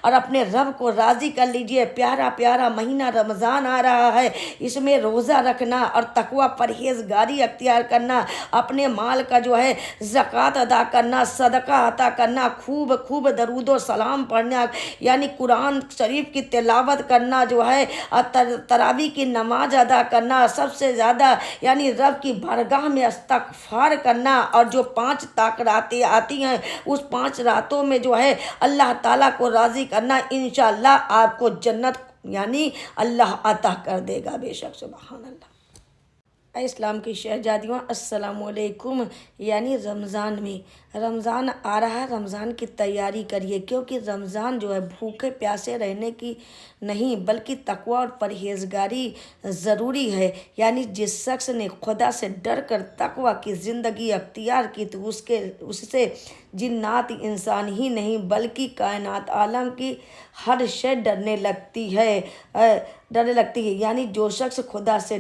اور اپنے رب کو راضی کر لیجئے۔ پیارا پیارا مہینہ رمضان آ رہا ہے، اس میں روزہ رکھنا اور تقوی پرہیزگاری اختیار کرنا، اپنے مال کا جو ہے زکوٰۃ ادا کرنا، صدقہ عطا کرنا، خوب خوب درود و سلام پڑھنا، یعنی قرآن شریف کی تلاوت کرنا جو ہے، اور تراویح کی نماز ادا کرنا، سب سے زیادہ یعنی رب کی بارگاہ میں استغفار کرنا، اور جو 5 راتیں آتی ہیں اس 5 راتوں میں جو ہے اللہ تعالیٰ کو راضی کرنا، انشاءاللہ آپ کو جنت یعنی اللہ عطا کر دے گا بے شک۔ سبحان اللہ۔ اے اسلام کی شہزادیوں، السلام علیکم۔ یعنی رمضان آ رہا ہے، رمضان کی تیاری کریے، کیونکہ رمضان جو ہے بھوکے پیاسے رہنے کی نہیں بلکہ تقوی اور پرہیزگاری ضروری ہے۔ یعنی جس شخص نے خدا سے ڈر کر تقوی کی زندگی اختیار کی تو اس سے جنات انسان ہی نہیں بلکہ کائنات عالم کی ہر شے ڈرنے لگتی ہے۔ یعنی جو شخص خدا سے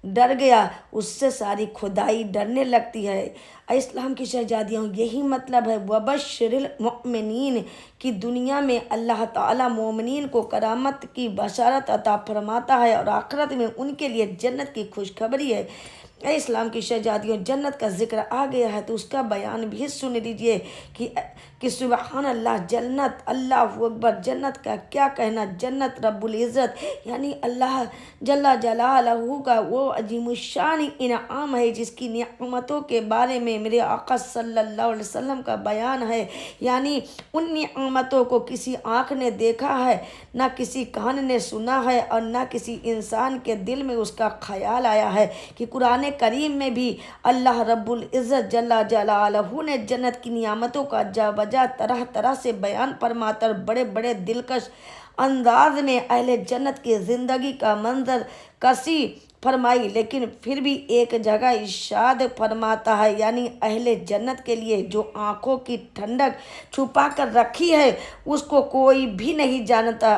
ڈر گیا اس سے ساری خدائی ڈرنے لگتی ہے۔ اے اسلام کی شہزادیوں، یہی مطلب ہے وبشر المؤمنین کی دنیا میں اللہ تعالیٰ مومنین کو کرامت کی بشارت عطا فرماتا ہے، اور آخرت میں ان کے لیے جنت کی خوشخبری ہے۔ اے اسلام کی شہزادیوں، جنت کا ذکر آ گیا ہے تو اس کا بیان بھی سن لیجئے کہ سبحان اللہ، جنت، اللہ اکبر، جنت کا کیا کہنا۔ جنت رب العزت یعنی اللہ جل جلالہ کا وہ عظیم الشان انعام ہے جس کی نعمتوں کے بارے میں میرے آقا صلی اللہ علیہ وسلم کا بیان ہے۔ یعنی ان نعمتوں کو کسی آنکھ نے دیکھا ہے، نہ کسی کان نے سنا ہے، اور نہ کسی انسان کے دل میں اس کا خیال آیا ہے، کہ قرآن کریم میں بھی اللہ رب العزت جل جلالہ نے جنت کی نعمتوں کا جا بجا طرح طرح سے بیان فرماتا اور بڑے بڑے دلکش انداز میں اہل جنت کی زندگی کا منظر کشی فرمائی، لیکن پھر بھی ایک جگہ ارشاد فرماتا ہے، یعنی اہل جنت کے لیے جو آنکھوں کی ٹھنڈک چھپا کر رکھی ہے اس کو کوئی بھی نہیں جانتا۔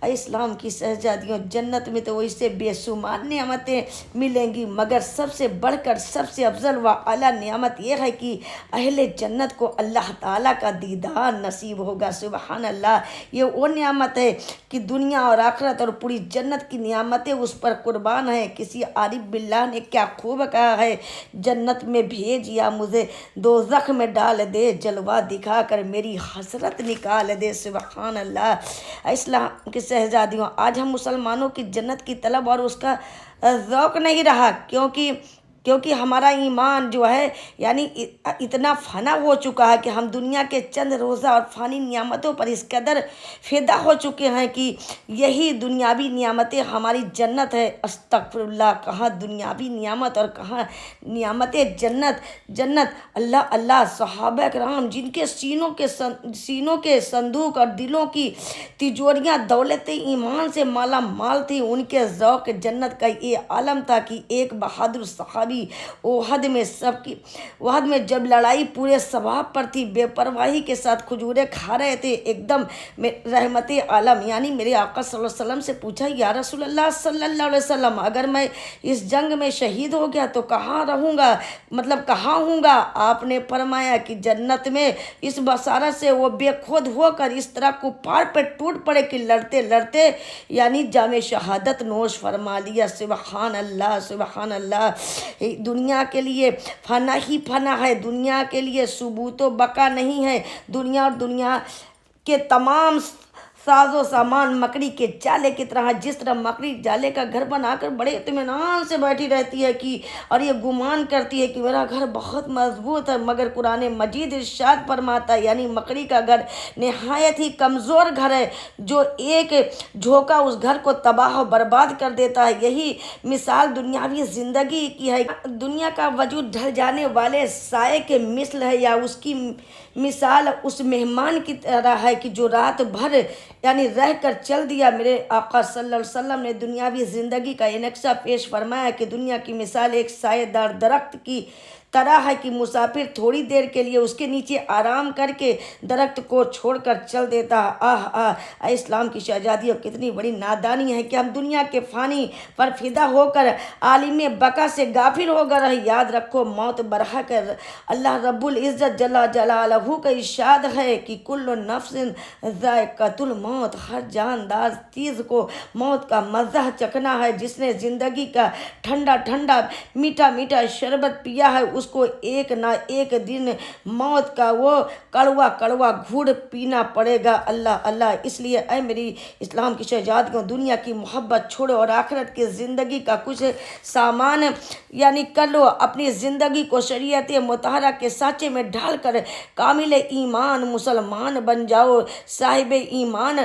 اے اسلام کی شہزادیوں، جنت میں تو ویسے بے شمار نعمتیں ملیں گی، مگر سب سے بڑھ کر سب سے افضل و اعلیٰ نعمت یہ ہے کہ اہل جنت کو اللہ تعالیٰ کا دیدار نصیب ہوگا۔ سبحان اللہ۔ یہ وہ نعمت ہے کہ دنیا اور آخرت اور پوری جنت کی نعمتیں اس پر قربان ہیں۔ کسی عارف باللہ نے کیا خوب کہا ہے، جنت میں بھیج یا مجھے دوزخ میں ڈال دے، جلوہ دکھا کر میری حسرت نکال دے۔ سبحان اللہ۔ اسلام کے شہزادیوں، آج ہم مسلمانوں کی جنت کی طلب اور اس کا ذوق نہیں رہا، کیونکہ ہمارا ایمان جو ہے یعنی اتنا فنا ہو چکا ہے کہ ہم دنیا کے چند روزہ اور فانی نعمتوں پر اس قدر فدا ہو چکے ہیں کہ یہی دنیاوی نعمتیں ہماری جنت ہے۔ استغفر اللہ، کہاں دنیاوی نعمت اور کہاں نعمت جنت۔ اللہ اللہ، صحابہ کرام جن کے سینوں کے صندوق اور دلوں کی تجوریاں دولت ایمان سے مالا مال تھی، ان کے ذوق جنت کا یہ عالم تھا کہ ایک بہادر صحابی احد میں جب لڑائی پورے ثواب پر تھی، بے پرواہی کے ساتھ کھجوریں کھا رہے تھے، ایک دم رحمت عالم یعنی میرے آقا صلی اللہ علیہ وسلم سے پوچھا، یا رسول اللہ صلی اللہ علیہ وسلم، اگر میں اس جنگ میں شہید ہو گیا تو کہاں رہوں گا، مطلب کہاں ہوں گا؟ آپ نے فرمایا کہ جنت میں۔ اس بشارت سے وہ بے خود ہو کر اس طرح کفار پہ ٹوٹ پڑے کہ لڑتے لڑتے یعنی جام شہادت نوش فرما لیا۔ سبحان اللہ، سبحان اللہ۔ دنیا کے لیے فنا ہی فنا ہے، دنیا کے لیے ثبوت و بقا نہیں ہے۔ دنیا اور دنیا کے تمام ساز و سامان مکڑی کے جالے کی طرح، جس طرح مکڑی جالے کا گھر بنا کر بڑے اطمینان سے بیٹھی رہتی ہے کہ اور یہ گمان کرتی ہے کہ میرا گھر بہت مضبوط ہے، مگر قرآن مجید ارشاد فرماتا ہے یعنی مکڑی کا گھر نہایت ہی کمزور گھر ہے، جو ایک جھونکا اس گھر کو تباہ و برباد کر دیتا ہے۔ یہی مثال دنیاوی زندگی کی ہے۔ دنیا کا وجود ڈھل جانے والے سائے کے مثل ہے، یا اس کی مثال اس مہمان کی طرح ہے کہ جو رات بھر یعنی رہ کر چل دیا۔ میرے آقا صلی اللہ علیہ وسلم نے دنیاوی زندگی کا یہ نقشہ پیش فرمایا کہ دنیا کی مثال ایک سائے دار درخت کی طرح ہے کہ مسافر تھوڑی دیر کے لیے اس کے نیچے آرام کر کے درخت کو چھوڑ کر چل دیتا ہے۔ اے اسلام کی شہزادیوں، کتنی بڑی نادانی ہے کہ ہم دنیا کے فانی پر فدا ہو کر عالم بقا سے غافل ہو گئے۔ یاد رکھو، موت برحق کر اللہ رب العزت جل جلالہ کا ارشاد ہے کہ کل نفس ذائقۃ الموت، ہر جاندار چیز کو موت کا مزہ چکھنا ہے۔ جس نے زندگی کا ٹھنڈا ٹھنڈا میٹھا میٹھا شربت پیا ہے، اس کو ایک نہ ایک دن موت کا وہ کڑوا کڑوا گھوٹ پینا پڑے گا۔ اللہ اللہ، اس لیے اے میری اسلام کی شہزادیوں، دنیا کی محبت چھوڑو اور آخرت کی زندگی کا کچھ سامان کر لو۔ اپنی زندگی کو شریعت مطہرہ کے سانچے میں ڈھال کر کامل ایمان مسلمان بن جاؤ۔ صاحب ایمان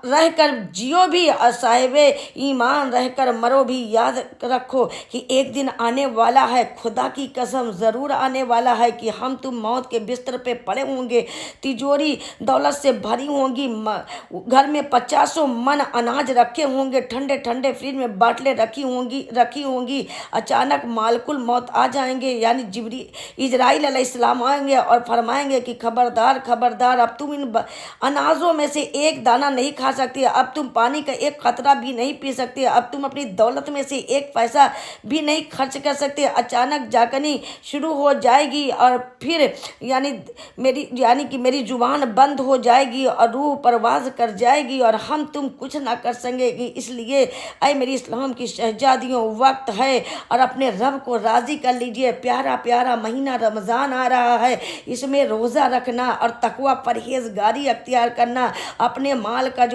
رہ کر جیو بھی اور صاحب ایمان رہ کر مرو بھی۔ یاد رکھو کہ ایک دن آنے والا ہے، خدا کی قسم ضرور آنے والا ہے کہ ہم تم موت کے بستر پہ پڑے ہوں گے، تجوری دولت سے بھری ہوں گی، گھر میں 50 من اناج رکھے ہوں گے، ٹھنڈے ٹھنڈے فریج میں باٹلیں رکھی ہوں گی۔ اچانک مالک الموت آ جائیں گے، اجرائیل علیہ السلام آئیں گے اور فرمائیں گے کہ خبردار خبردار، اب تم ان اناجوں میں سے ایک دانہ نہیں کھا سکتے، اب تم پانی کا ایک قطرہ بھی نہیں پی سکتے، اب تم اپنی دولت میں سے ایک پیسہ بھی نہیں خرچ کر سکتے۔ اچانک جاگنی شروع ہو جائے گی اور پھر میری زبان بند ہو جائے گی اور روح پرواز کر جائے گی اور ہم تم کچھ نہ کر سکیں گے۔ اس لیے اے میری اسلام کی شہزادیوں، وقت ہے اور اپنے رب کو راضی کر لیجئے۔ پیارا پیارا مہینہ رمضان آ رہا ہے، اس میں روزہ رکھنا اور تقوی پرہیزگاری اختیار کرنا، اپنے مال کا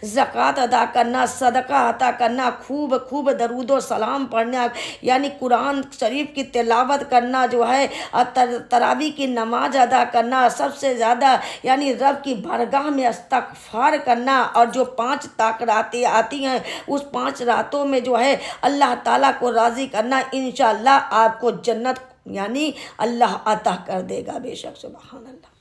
زکوٰۃ ادا کرنا، صدقہ عطا کرنا، خوب درود و سلام پڑھنا، قرآن شریف کی تلاوت کرنا، تراویح کی نماز ادا کرنا، سب سے زیادہ رب کی بارگاہ میں استغفار کرنا، اور جو 5 راتیں آتی ہیں اس 5 راتوں میں اللہ تعالیٰ کو راضی کرنا، انشاءاللہ آپ کو جنت اللہ عطا کر دے گا، بے شک۔ سبحان اللہ۔